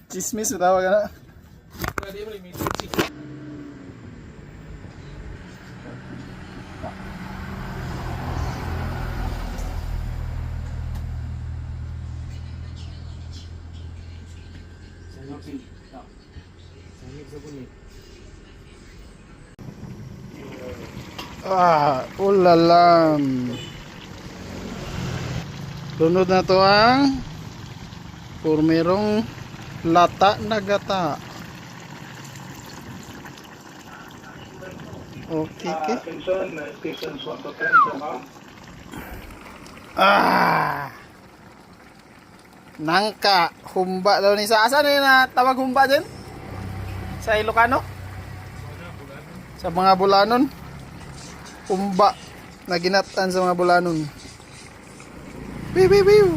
Chismis tawag ka na. Ulalam. Lunod na to ang purmerong lata na gata. Okay, okay. Nangka, humba daw ni sa asan na tawag humba din? Sa Ilocano? Sa mga Bulanon? Humba na ginatan sa mga Bulanon. Biu biu biu.